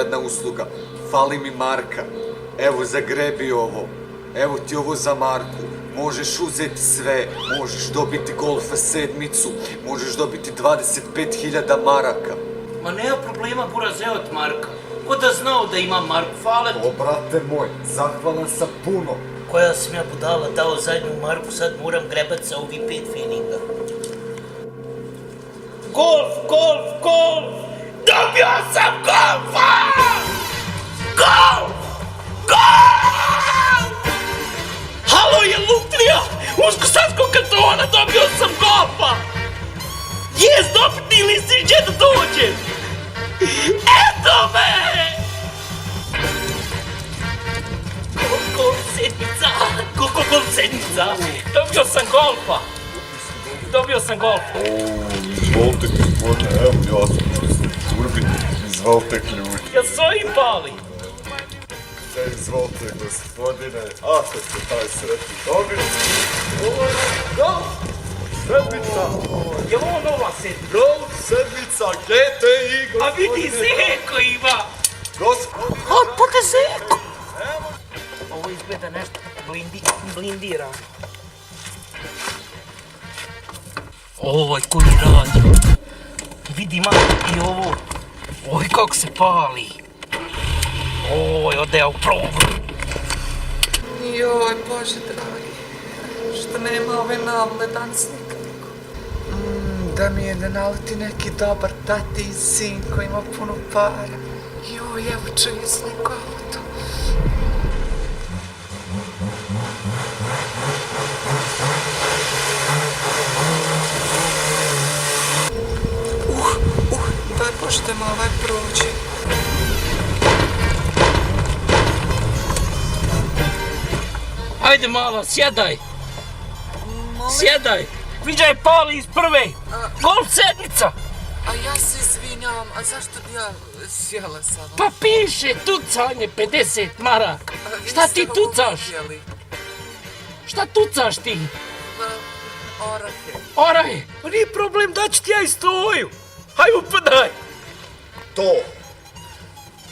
jedna usluga. Fali mi marka. Evo, zagrebi ovo. Evo ti ovo za marku. Možeš uzeti sve. Možeš dobiti Golfa 7, možeš dobiti 25.000 maraka. Ma nema problema, buraz, evo ti marka. Ko da znao da imam marku, hvala ti. O, brate moj, zahvalan sam puno. Koja sam ja budala dao zadnju marku, sad moram grebat sa ovih 5 feelinga. Golf, golf, golf! Dobio sam golfa! Golf! Golf! Halo, je lutrija! Uz Kosanskog kantona dobio sam golfa! Jes, dobitni listić, gdje da dođem? Eto me! Golf sedmica! Golf sedmica! Dobio sam golfa! Dobio sam golfa! Izvolite, gospodine, evo ja sam Turbin, izvolite ključ. Ja svojim pali! Izvolite, gospodine, ako ste taj sretni dobili. Ovo je golf sedmica. Je li ovo nova sedmica? Golf sedmica, GTI, A vidi, Zeko ima! gospodine. Otpute Zeko! Ovo izgleda nešto blindirano. Ovoj koji radi. Vidi malo i ovo. Oj, kako se pali. Oj, ode ja u probu. Joj, Bože dragi, što nema ove navle danas nikako. Da mi je da naleti neki dobar tati i sin koji ima puno para. Joj, evo čuje se neko auto. Daj Bože da me ovaj prođe. Hajde malo, sjedaj. Sjedaj. Viđaj pali iz prve. Golf sedmica. A ja se izvinjavam, a zašto bi ja sjela sada? Pa piše tucanje 50 maraka. Šta ti tucaš? Šta tucaš ti? Orahe. Orahe. Pa nije problem, daću ti ja i struju. Haj upadaj. To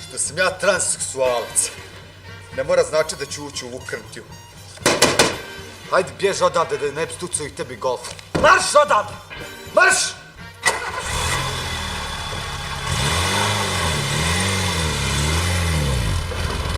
što sam ja transseksualac ne mora znači da ću ući u Vukrntiju. Hajde, bjež odavde da ne bi stucao i tebi golf. Marš odavde. Marš!